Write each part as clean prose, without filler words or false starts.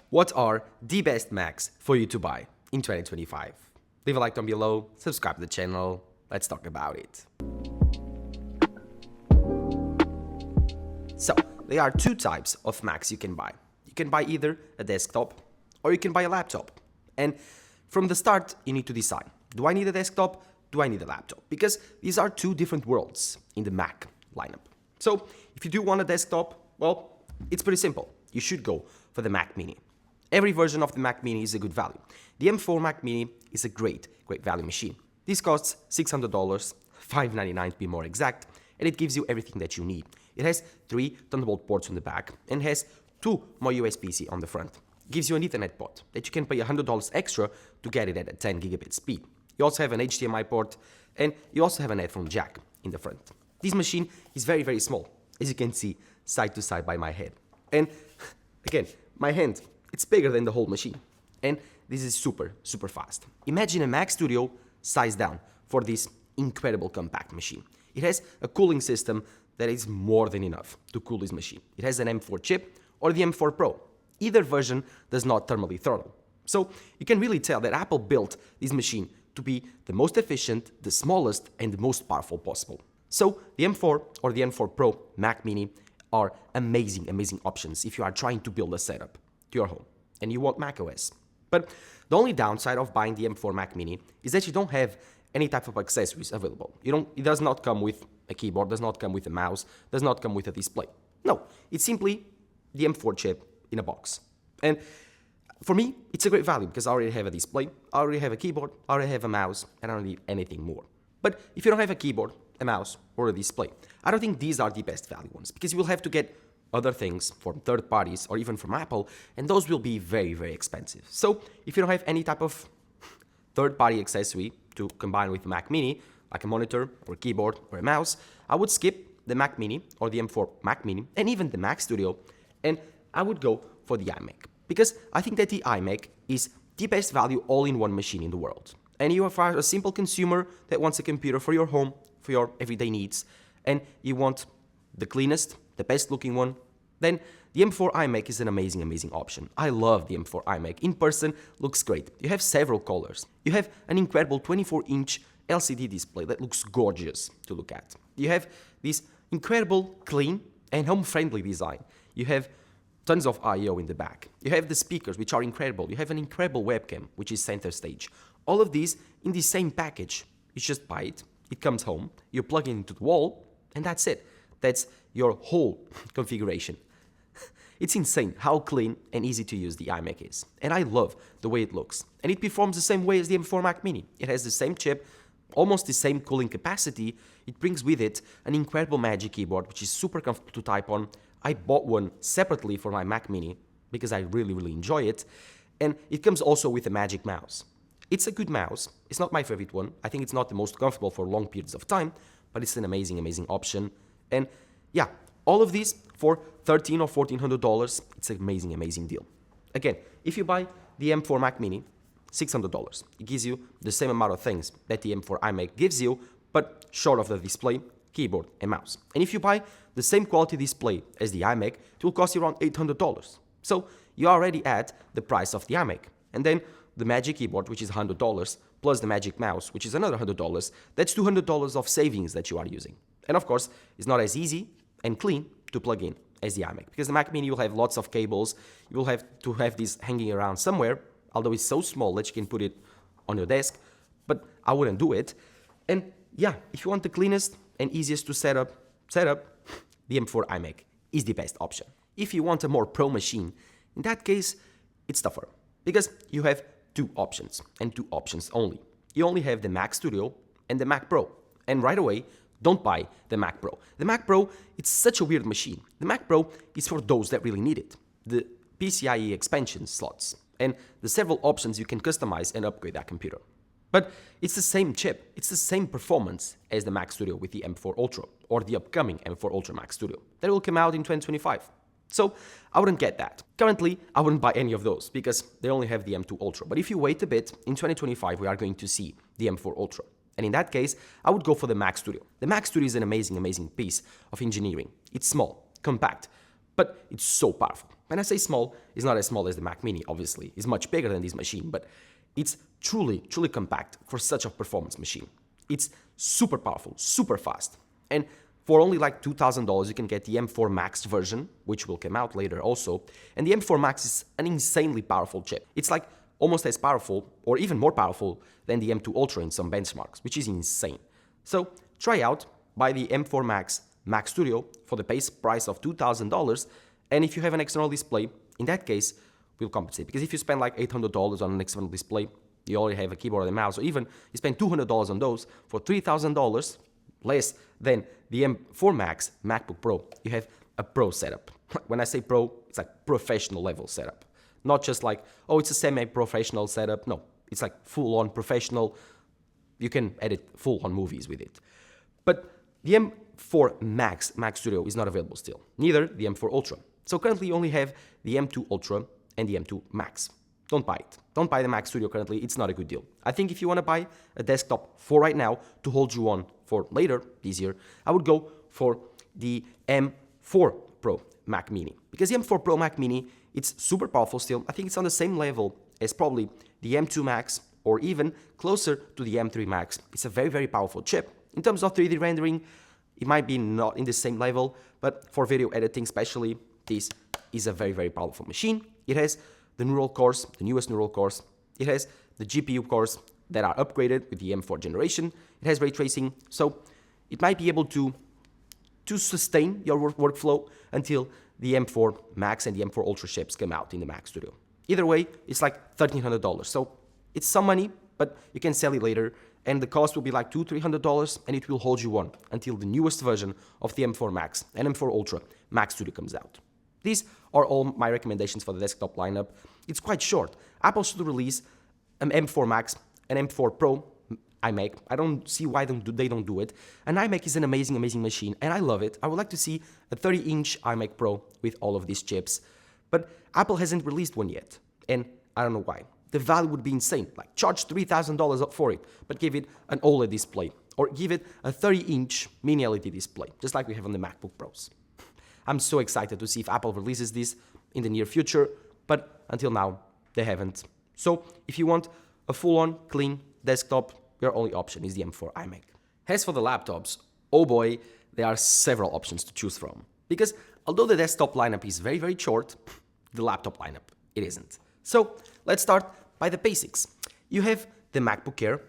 What are the best Macs for you to buy in 2025? Leave a like down below, subscribe to the channel, let's talk about it. So, there are two types of Macs you can buy. You can buy either a desktop or you can buy a laptop. And from the start, you need to decide, do I need a desktop? Do I need a laptop? Because these are two different worlds in the Mac lineup. So, if you do want a desktop, well, it's pretty simple. You should go for the Mac Mini. Every version of the Mac Mini is a good value. The M4 Mac Mini is a great value machine. This costs $600, $599 to be more exact, and it gives you everything that you need. It has 3 Thunderbolt ports on the back and has 2 more USB-C on the front. It gives you an Ethernet port that you can pay $100 extra to get it at a 10 gigabit speed. You also have an HDMI port and you also have an headphone jack in the front. This machine is very small, as you can see side to side by my head. And again, my hand, it's bigger than the whole machine. And this is super fast. Imagine a Mac Studio sized down for this incredible compact machine. It has a cooling system that is more than enough to cool this machine. It has an M4 chip or the M4 Pro. Either version does not thermally throttle. So you can really tell that Apple built this machine to be the most efficient, the smallest, and the most powerful possible. So the M4 or the M4 Pro Mac Mini are amazing options if you are trying to build a setup to your home and you want macOS. But the only downside of buying the M4 Mac Mini is that you don't have any type of accessories available. It does not come with a keyboard, does not come with a mouse, does not come with a display. No, it's simply the M4 chip in a box. And for me, it's a great value because I already have a display, I already have a keyboard, I already have a mouse, and I don't need anything more. But if you don't have a keyboard, a mouse, or a display, I don't think these are the best value ones because you will have to get other things from third parties or even from Apple, and those will be very expensive. So if you don't have any type of third-party accessory to combine with the Mac Mini, like a monitor or a keyboard or a mouse, I would skip the Mac Mini or the M4 Mac Mini and even the Mac Studio, and I would go for the iMac because I think that the iMac is the best value all-in-one machine in the world. And you are a simple consumer that wants a computer for your home, for your everyday needs, and you want the cleanest, the best looking one, then the M4 iMac is an amazing option. I love the M4 iMac. In person, looks great. You have several colors. You have an incredible 24-inch LCD display that looks gorgeous to look at. You have this incredible, clean, and home-friendly design. You have tons of I/O in the back. You have the speakers, which are incredible. You have an incredible webcam, which is center stage. All of these in the same package. You just buy it, it comes home, you plug it into the wall, and that's it. That's your whole configuration. It's insane how clean and easy to use the iMac is. And I love the way it looks. And it performs the same way as the M4 Mac Mini. It has the same chip, almost the same cooling capacity. It brings with it an incredible Magic Keyboard, which is super comfortable to type on. I bought one separately for my Mac Mini because I really enjoy it. And it comes also with a Magic Mouse. It's a good mouse. It's not my favorite one. I think it's not the most comfortable for long periods of time, but it's an amazing option. And yeah, all of these for $1,300 or $1,400, it's an amazing deal. Again, if you buy the M4 Mac Mini, $600. It gives you the same amount of things that the M4 iMac gives you, but short of the display, keyboard, and mouse. And if you buy the same quality display as the iMac, it will cost you around $800. So you already add the price of the iMac. And then the Magic Keyboard, which is $100, plus the Magic Mouse, which is another $100, that's $200 of savings that you are using. And of course, it's not as easy and clean to plug in as the iMac, because the Mac Mini will have lots of cables, you will have to have this hanging around somewhere, although it's so small that you can put it on your desk, but I wouldn't do it. And yeah, if you want the cleanest and easiest to set up, the M4 iMac is the best option. If you want a more pro machine, in that case, it's tougher, because you have two options, and two options only. You only have the Mac Studio and the Mac Pro, and right away, don't buy the Mac Pro. The Mac Pro, it's such a weird machine. The Mac Pro is for those that really need it. The PCIe expansion slots, and the several options you can customize and upgrade that computer. But it's the same chip, it's the same performance as the Mac Studio with the M4 Ultra, or the upcoming M4 Ultra Mac Studio, that will come out in 2025. So I wouldn't get that. Currently, I wouldn't buy any of those because they only have the M2 Ultra. But if you wait a bit, in 2025 we are going to see the M4 Ultra. And in that case, I would go for the Mac Studio. The Mac Studio is an amazing piece of engineering. It's small, compact, but it's so powerful. When I say small, it's not as small as the Mac Mini, obviously. It's much bigger than this machine, but it's truly, truly compact for such a performance machine. It's super powerful, super fast. And for only like $2,000, you can get the M4 Max version, which will come out later also. And the M4 Max is an insanely powerful chip. It's like almost as powerful, or even more powerful, than the M2 Ultra in some benchmarks, which is insane. So try out, buy the M4 Max Mac Studio for the base price of $2,000, and if you have an external display, in that case, we'll compensate. Because if you spend like $800 on an external display, you already have a keyboard and a mouse, or even you spend $200 on those for $3,000, less than the M4 Max MacBook Pro, you have a pro setup. When I say pro, it's like professional level setup. Not just like, oh, it's a semi-professional setup. No, it's like full-on professional. You can edit full-on movies with it. But the M4 Max Mac Studio is not available still. Neither the M4 Ultra. So currently you only have the M2 Ultra and the M2 Max. Don't buy it. Don't buy the Mac Studio currently. It's not a good deal. I think if you want to buy a desktop for right now to hold you on for later this year, I would go for the M4 Pro Mac Mini. Because the M4 Pro Mac Mini, it's super powerful still. I think it's on the same level as probably the M2 Max or even closer to the M3 Max. It's a very, very powerful chip. In terms of 3D rendering, it might be not in the same level, but for video editing especially, this is a very, very powerful machine. It has the neural cores, the newest neural cores. It has the GPU cores that are upgraded with the M4 generation. It has ray tracing, so it might be able to sustain your workflow until the M4 Max and the M4 Ultra chips come out in the Mac Studio. Either way, it's like $1,300, so it's some money, but you can sell it later, and the cost will be like $200-300, and it will hold you on until the newest version of the M4 Max and M4 Ultra Mac Studio comes out. These are all my recommendations for the desktop lineup. It's quite short. Apple should release an M4 Max, an M4 Pro iMac. I don't see why they don't do it. An iMac is an amazing, amazing machine, and I love it. I would like to see a 30-inch iMac Pro with all of these chips. But Apple hasn't released one yet, and I don't know why. The value would be insane. Like, charge $3,000 up for it, but give it an OLED display, or give it a 30-inch mini LED display, just like we have on the MacBook Pros. I'm so excited to see if Apple releases this in the near future, but until now, they haven't. So if you want a full-on, clean desktop, your only option is the M4 iMac. As for the laptops, oh boy, there are several options to choose from. Because although the desktop lineup is very, very short, the laptop lineup, it isn't. So let's start by the basics. You have the MacBook Air,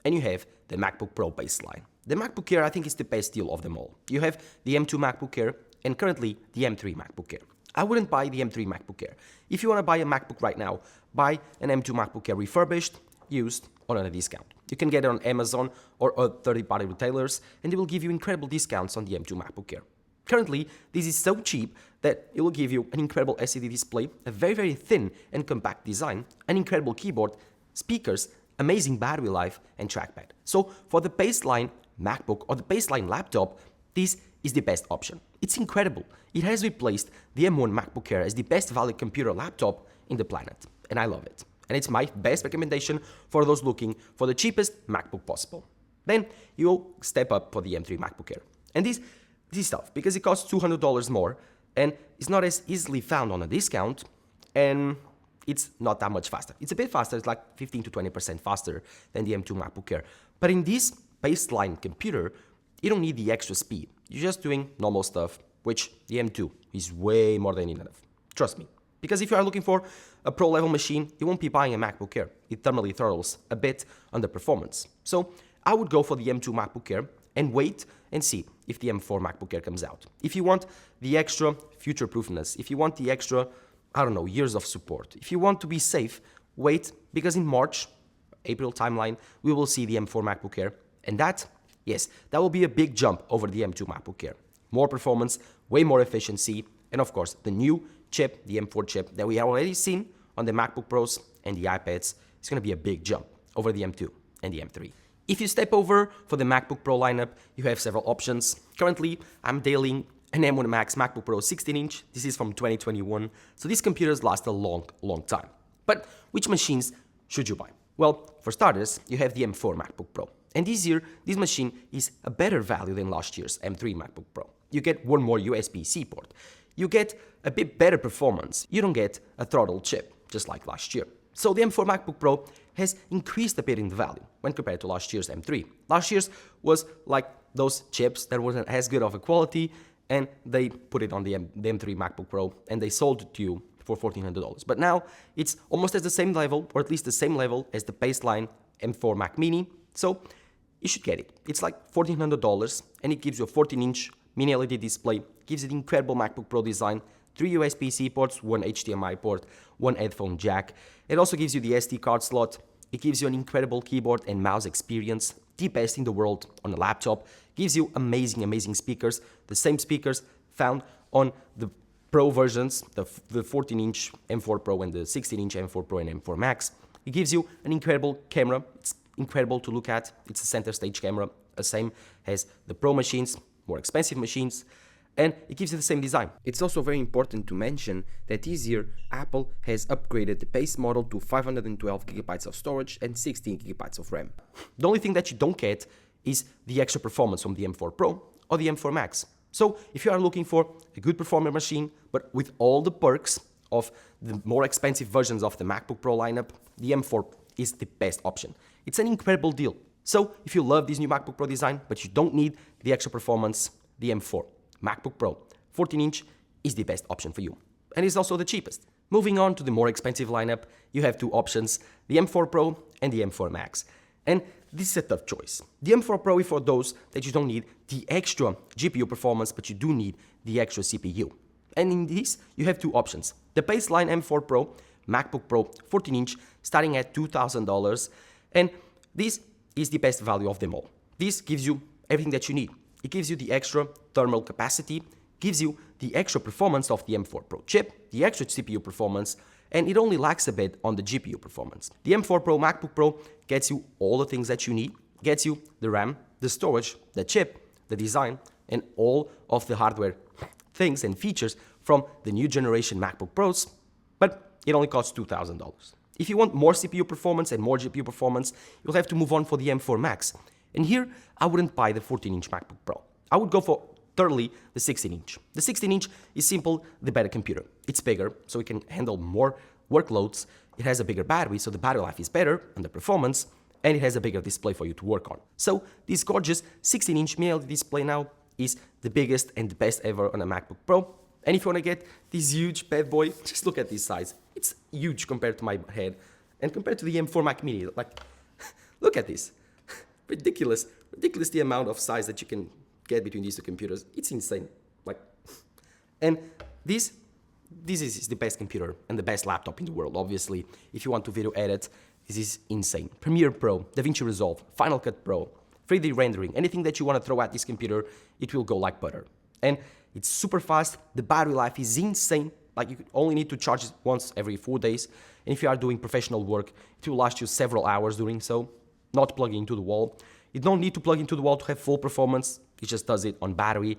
and you have the MacBook Pro baseline. The MacBook Air, I think, is the best deal of them all. You have the M2 MacBook Air, and currently the M3 MacBook Air. I wouldn't buy the M3 MacBook Air. If you want to buy a MacBook right now, buy an M2 MacBook Air refurbished, used, or at a discount. You can get it on Amazon or other third-party retailers, and they will give you incredible discounts on the M2 MacBook Air. Currently, this is so cheap that it will give you an incredible LCD display, a very, very thin and compact design, an incredible keyboard, speakers, amazing battery life, and trackpad. So for the baseline MacBook or the baseline laptop, this is the best option. It's incredible. It has replaced the M1 MacBook Air as the best value computer laptop in the planet, and I love it. And it's my best recommendation for those looking for the cheapest MacBook possible. Then you'll step up for the M3 MacBook Air. And this is tough because it costs $200 more and it's not as easily found on a discount, and it's not that much faster. It's a bit faster, it's like 15 to 20% faster than the M2 MacBook Air. But in this baseline computer, you don't need the extra speed. You're just doing normal stuff, which the M2 is way more than enough. Trust me. Because if you are looking for a pro-level machine, you won't be buying a MacBook Air. It thermally throttles a bit on the performance. So I would go for the M2 MacBook Air and wait and see if the M4 MacBook Air comes out. If you want the extra future-proofness, if you want the extra, I don't know, years of support, if you want to be safe, wait, because in March, April timeline, we will see the M4 MacBook Air. And that, yes, that will be a big jump over the M2 MacBook Air. More performance, way more efficiency, and of course, the new chip, the M4 chip, that we have already seen on the MacBook Pros and the iPads, is going to be a big jump over the M2 and the M3. If you step over for the MacBook Pro lineup, you have several options. Currently, I'm dealing an M1 Max MacBook Pro 16-inch. This is from 2021, so these computers last a long, long time. But which machines should you buy? Well, for starters, you have the M4 MacBook Pro. And this year, this machine is a better value than last year's M3 MacBook Pro. You get one more USB-C port. You get a bit better performance. You don't get a throttle chip, just like last year. So the M4 MacBook Pro has increased a bit in the value when compared to last year's M3. Last year's was like those chips that wasn't as good of a quality, and they put it on the M3 MacBook Pro and they sold it to you for $1,400. But now it's almost at the same level, or at least the same level as the baseline M4 Mac Mini. So you should get it. It's like $1,400 and it gives you a 14-inch mini LED display, gives it incredible MacBook Pro design, 3 USB-C ports, 1 HDMI port, 1 headphone jack. It also gives you the SD card slot. It gives you an incredible keyboard and mouse experience, the best in the world on a laptop. Gives you amazing speakers, the same speakers found on the Pro versions, the 14-inch M4 Pro and the 16-inch M4 Pro and M4 Max. It gives you an incredible camera. It's incredible to look at. It's a center stage camera, the same as the Pro machines, more expensive machines, and it gives you the same design. It's also very important to mention that this year Apple has upgraded the base model to 512 GB of storage and 16 GB of RAM. The only thing that you don't get is the extra performance from the M4 Pro or the M4 Max. So if you are looking for a good performing machine, but with all the perks of the more expensive versions of the MacBook Pro lineup, the M4 is the best option. It's an incredible deal. So if you love this new MacBook Pro design, but you don't need the extra performance, the M4 MacBook Pro 14-inch is the best option for you. And it's also the cheapest. Moving on to the more expensive lineup, you have two options, the M4 Pro and the M4 Max. And this is a tough choice. The M4 Pro is for those that you don't need the extra GPU performance, but you do need the extra CPU. And in this, you have two options. The baseline M4 Pro MacBook Pro 14-inch starting at $2,000, and this is the best value of them all. This gives you everything that you need. It gives you the extra thermal capacity, gives you the extra performance of the M4 Pro chip, the extra CPU performance, and it only lacks a bit on the GPU performance. The M4 Pro MacBook Pro gets you all the things that you need, gets you the RAM, the storage, the chip, the design, and all of the hardware things and features from the new generation MacBook Pros, but it only costs $2,000. If you want more CPU performance and more GPU performance, you'll have to move on for the M4 Max. And here, I wouldn't buy the 14-inch MacBook Pro. I would go for, thirdly, the 16-inch. The 16-inch is simple, the better computer. It's bigger, so it can handle more workloads. It has a bigger battery, so the battery life is better and the performance, and it has a bigger display for you to work on. So this gorgeous 16-inch mini LED display now is the biggest and the best ever on a MacBook Pro. And if you want to get this huge bad boy, just look at this size. It's huge compared to my head and compared to the M4 Mac Mini. Like, look at this. Ridiculous the amount of size that you can get between these two computers. It's insane. Like, and this is the best computer and the best laptop in the world. Obviously, if you want to video edit, this is insane. Premiere Pro, DaVinci Resolve, Final Cut Pro, 3D rendering, anything that you want to throw at this computer, it will go like butter. And it's super fast. The battery life is insane. Like, you only need to charge it once every 4 days. And if you are doing professional work, it will last you several hours doing so, not plugging into the wall. You don't need to plug into the wall to have full performance. It just does it on battery,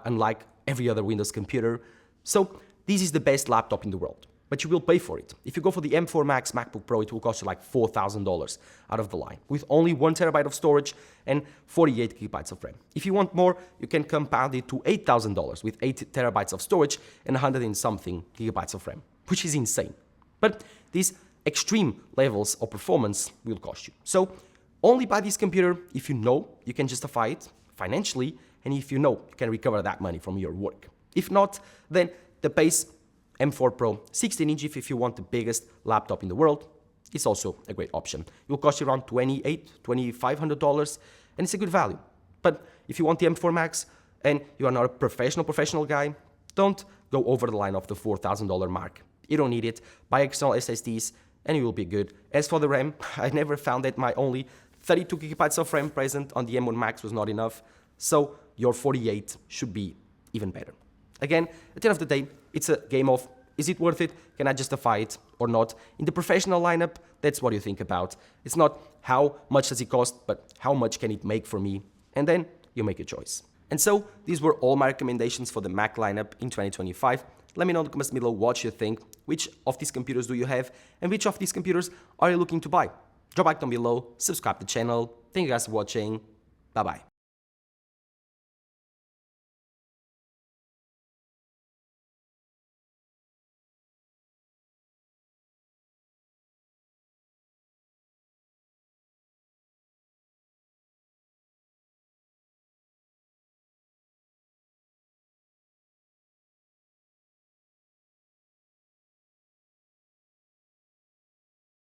unlike every other Windows computer. So this is the best laptop in the world, but you will pay for it. If you go for the M4 Max MacBook Pro, it will cost you like $4,000 out of the line, with only 1 terabyte of storage and 48 gigabytes of RAM. If you want more, you can compound it to $8,000 with 8 terabytes of storage and 100 and something gigabytes of RAM, which is insane. But these extreme levels of performance will cost you. So only buy this computer if you know you can justify it financially, and if you know you can recover that money from your work. If not, then the base M4 Pro 16-inch, if you want the biggest laptop in the world, is also a great option. It will cost you around $2,500, and it's a good value. But if you want the M4 Max and you are not a professional guy, don't go over the line of the $4,000 mark. You don't need it. Buy external SSDs and you will be good. As for the RAM, I never found that my only 32 gigabytes of RAM present on the M1 Max was not enough, so your 48 should be even better. Again, at the end of the day, it's a game of, is it worth it? Can I justify it or not? In the professional lineup, that's what you think about. It's not how much does it cost, but how much can it make for me? And then you make a choice. And so these were all my recommendations for the Mac lineup in 2025. Let me know in the comments below what you think. Which of these computers do you have? And which of these computers are you looking to buy? Drop a like down below, subscribe to the channel. Thank you guys for watching. Bye bye.